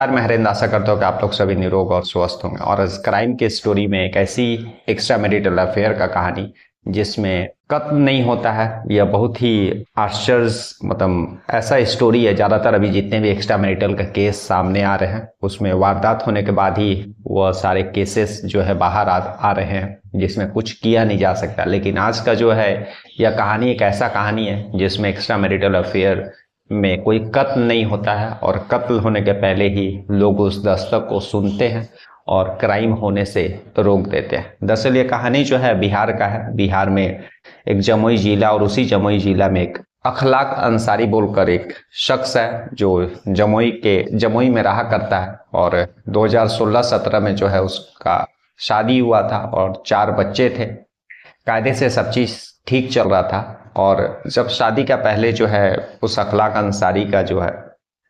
मैं हरेंद्र आशा करता हूँ कि आप लोग सभी निरोग और स्वस्थ होंगे। और इस क्राइम की स्टोरी में एक ऐसी एक्स्ट्रा मैरिटल अफेयर का कहानी जिसमें कत्ल नहीं होता है। यह बहुत ही आश्चर्य ऐसा स्टोरी है। ज़्यादातर अभी जितने भी एक्स्ट्रा मैरिटल का केस सामने आ रहे हैं उसमें वारदात होने के बाद ही वह सारे केसेस जो है बाहर आ रहे हैं जिसमें कुछ किया नहीं जा सकता। लेकिन आज का जो है यह कहानी एक ऐसा कहानी है जिसमें एक्स्ट्रा मैरिटल अफेयर में कोई कत्ल नहीं होता है और कत्ल होने के पहले ही लोग उस दस्तक को सुनते हैं और क्राइम होने से रोक देते हैं। दरअसल ये कहानी जो है बिहार का है। बिहार में एक जमुई जिला और उसी जमुई जिला में एक अखलाक अंसारी बोलकर एक शख्स है जो जमुई में रहा करता है। और 2016-17 में जो है उसका शादी हुआ था और 4 बच्चे थे। कायदे से सब चीज़ ठीक चल रहा था। और जब शादी का पहले जो है उस अखलाक अंसारी का जो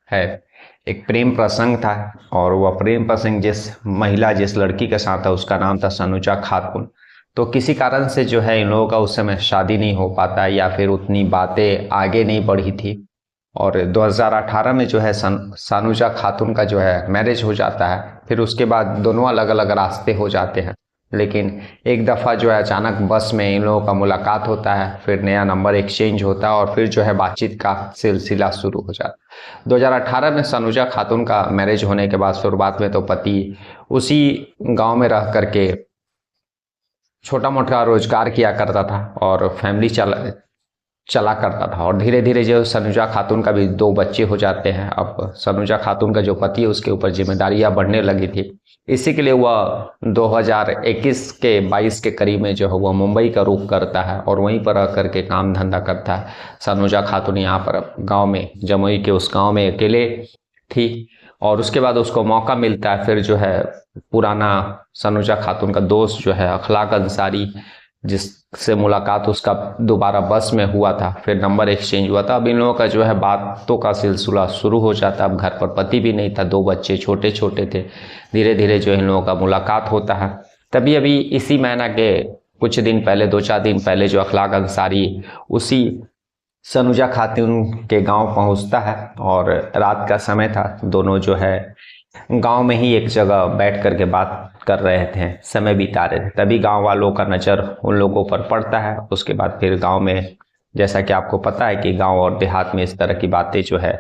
है एक प्रेम प्रसंग था। और वह प्रेम प्रसंग जिस लड़की के साथ था उसका नाम था सनुजा खातून। तो किसी कारण से जो है इन लोगों का उस समय शादी नहीं हो पाता या फिर उतनी बातें आगे नहीं बढ़ी थी। और 2018 में जो है सनुजा खातून का जो है मैरिज हो जाता है। फिर उसके बाद दोनों अलग अलग रास्ते हो जाते हैं। लेकिन एक दफ़ा जो है अचानक बस में इन लोगों का मुलाकात होता है, फिर नया नंबर एक्सचेंज होता है और फिर जो है बातचीत का सिलसिला शुरू हो जाता है। 2018 में सनुजा खातून का मैरिज होने के बाद शुरुआत में तो पति उसी गांव में रह करके छोटा मोटा रोजगार किया करता था और फैमिली चला करता था। और धीरे धीरे जो सनुजा खातून का भी 2 बच्चे हो जाते हैं। अब सनुजा खातून का जो पति है उसके ऊपर जिम्मेदारियां बढ़ने लगी थी। इसी के लिए वह 2021 के 22 के करीब में जो है वह मुंबई का रुख करता है और वहीं पर रह करके काम धंधा करता है। सनुजा खातून यहाँ पर गांव में जमुई के उस गांव में अकेले थी। और उसके बाद उसको मौका मिलता है फिर जो है पुराना सनुजा खातून का दोस्त जो है अखलाक अंसारी जिससे मुलाकात उसका दोबारा बस में हुआ था, फिर नंबर एक्सचेंज हुआ था। अब इन लोगों का जो है बातों का सिलसिला शुरू हो जाता। अब घर पर पति भी नहीं था, 2 बच्चे छोटे छोटे थे। धीरे धीरे जो इन लोगों का मुलाकात होता है। तभी अभी इसी महीना के कुछ दिन पहले 2-4 दिन पहले जो अखलाक अंसारी उसी सनुजा खातून के गांव पहुंचता है। और रात का समय था, दोनों जो है गांव में ही एक जगह बैठ करके बात कर रहे थे, समय बिता रहे थे। तभी गांव वालों का नज़र उन लोगों पर पड़ता है। उसके बाद फिर गांव में, जैसा कि आपको पता है कि गांव और देहात में इस तरह की बातें जो है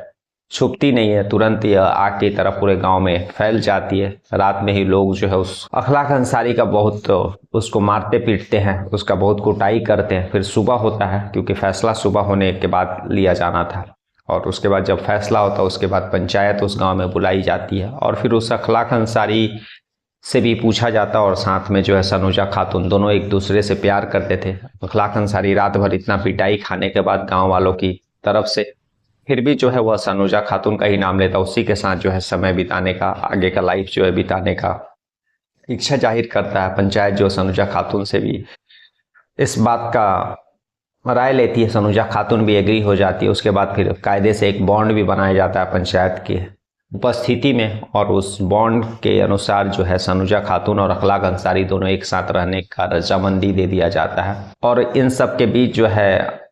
छुपती नहीं है, तुरंत यह आग की तरह पूरे गांव में फैल जाती है। रात में ही लोग जो है उस अखलाक अंसारी का बहुत उसको मारते पीटते हैं, उसका बहुत कुटाई करते हैं। फिर सुबह होता है, क्योंकि फैसला सुबह होने के बाद लिया जाना था। और उसके बाद जब फैसला होता है उसके बाद पंचायत उस गांव में बुलाई जाती है और फिर उस अखलाक अंसारी से भी पूछा जाता। और साथ में जो है सनुजा खातून, दोनों एक दूसरे से प्यार करते थे। अखलाक अंसारी रात भर इतना पिटाई खाने के बाद गांव वालों की तरफ से फिर भी जो है वह सनुजा खातून का ही नाम लेता, उसी के साथ जो है समय बिताने का, आगे का लाइफ जो है बिताने का इच्छा जाहिर करता है। पंचायत जो सनुजा खातून से भी इस बात का राय लेती है, सनुजा खातून भी एग्री हो जाती है। उसके बाद फिर कायदे से एक बॉन्ड भी बनाया जाता है पंचायत की उपस्थिति में। और उस बॉन्ड के अनुसार जो है सनुजा खातून और अखलाक अंसारी दोनों एक साथ रहने का रजामंदी दे दिया जाता है। और इन सब के बीच जो है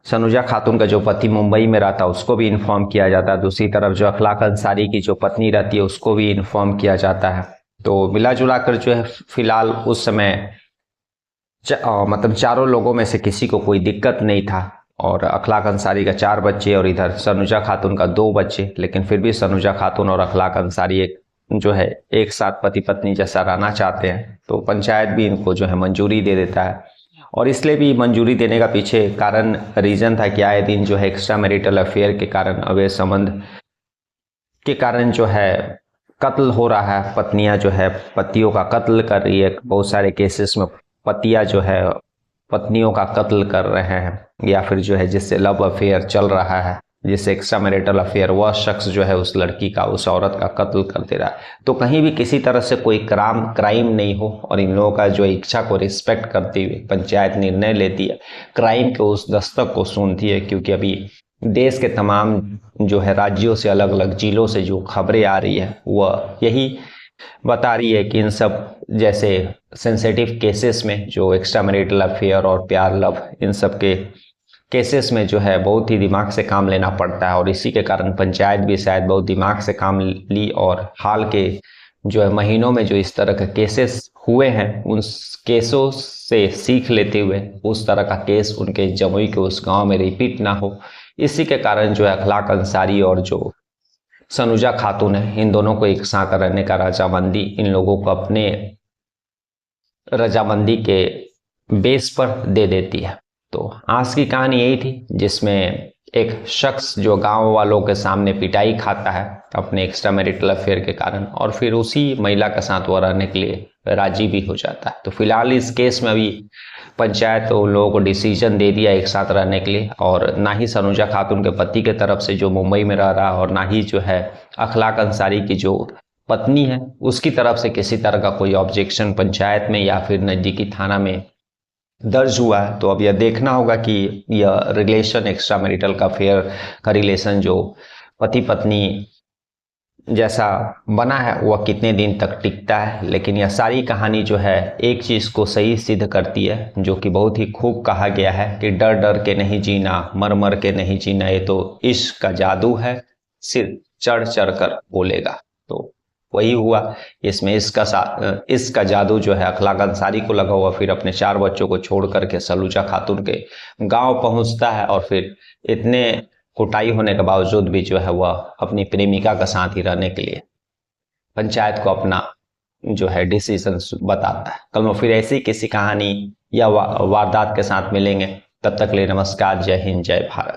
सनुजा खातून का जो पति मुंबई में रहता है उसको भी इन्फॉर्म किया जाता है। दूसरी तरफ जो अखलाक अंसारी की जो पत्नी रहती है उसको भी इन्फॉर्म किया जाता है। तो मिला जुला कर जो है फिलहाल उस समय चारों लोगों में से किसी को कोई दिक्कत नहीं था। और अखलाक अंसारी का 4 बच्चे और इधर सनुजा खातून का 2 बच्चे। लेकिन फिर भी सनुजा खातून और अखलाक अंसारी एक साथ पति पत्नी जैसा रहना चाहते हैं। तो पंचायत भी इनको जो है मंजूरी दे देता है। और इसलिए भी मंजूरी देने का पीछे रीज़न था कि आए दिन जो है एक्स्ट्रा मैरिटल अफेयर के कारण, अवैध संबंध के कारण जो है कत्ल हो रहा है। पत्नियां जो है पतियों का कत्ल कर रही है। बहुत सारे केसेस में पतियां जो है पत्नियों का कत्ल कर रहे हैं, या फिर जो है जिससे लव अफेयर चल रहा है, जिससे एक्स्ट्रा मैरिटल अफेयर, वह शख्स जो है उस लड़की का, उस औरत का कत्ल कर दे रहा है। तो कहीं भी किसी तरह से कोई क्राइम नहीं हो। और इन लोगों का जो इच्छा को रिस्पेक्ट करते हुए पंचायत निर्णय लेती है, क्राइम के उस दस्तक को सुनती है। क्योंकि अभी देश के तमाम जो है राज्यों से, अलग अलग जिलों से जो खबरें आ रही है वह यही बता रही है कि इन सब जैसे सेंसिटिव केसेस में जो एक्स्ट्रा मैरिटल अफेयर और प्यार लव, इन सब के केसेस में जो है बहुत ही दिमाग से काम लेना पड़ता है, और इसी के कारण पंचायत भी शायद बहुत दिमाग से काम ली, और हाल के जो है महीनों में जो इस तरह के केसेस हुए हैं उन केसों से सीख लेते हुए उस तरह का केस उनके जमुई के उस गांव में रिपीट ना हो, इसी के कारण जो है अखलाक अंसारी और जो सनुजा खातून है, इन दोनों को एक साथ रहने का रजामंदी इन लोगों को अपने रजामंदी के बेस पर दे देती है। तो आज की कहानी यही थी, जिसमें एक शख्स जो गांव वालों के सामने पिटाई खाता है अपने एक्स्ट्रा मैरिटल अफेयर के कारण, और फिर उसी महिला के साथ वो रहने के लिए राजी भी हो जाता है। तो फिलहाल इस केस में अभी पंचायत उन लोगों को डिसीजन दे दिया एक साथ रहने के लिए, और ना ही सनुजा खातून के पति के तरफ से जो मुंबई में रह रहा, और ना ही जो है अखलाक अंसारी की जो पत्नी है उसकी तरफ से किसी तरह का कोई ऑब्जेक्शन पंचायत में या फिर नज़दीकी थाना में दर्ज हुआ है। तो अब यह देखना होगा कि यह रिलेशन एक्स्ट्रा मैरिटल का अफेयर का रिलेशन जो पति पत्नी जैसा बना है वह कितने दिन तक टिकता है। लेकिन यह सारी कहानी जो है एक चीज़ को सही सिद्ध करती है, जो कि बहुत ही खूब कहा गया है कि डर डर के नहीं जीना, मर मर के नहीं जीना, ये तो इश्क का जादू है, सिर चढ़ चढ़ कर बोलेगा। तो वही हुआ इसमें, इसका जादू जो है अखलाक अंसारी को लगा हुआ, फिर अपने 4 बच्चों को छोड़ करके सलूजा खातून के गांव पहुंचता है, और फिर इतने कुटाई होने के बावजूद भी जो है वह अपनी प्रेमिका का साथ ही रहने के लिए पंचायत को अपना जो है डिसीजन बताता है। कल में फिर ऐसी किसी कहानी या वारदात के साथ मिलेंगे, तब तक के लिए नमस्कार, जय हिंद, जय भारत।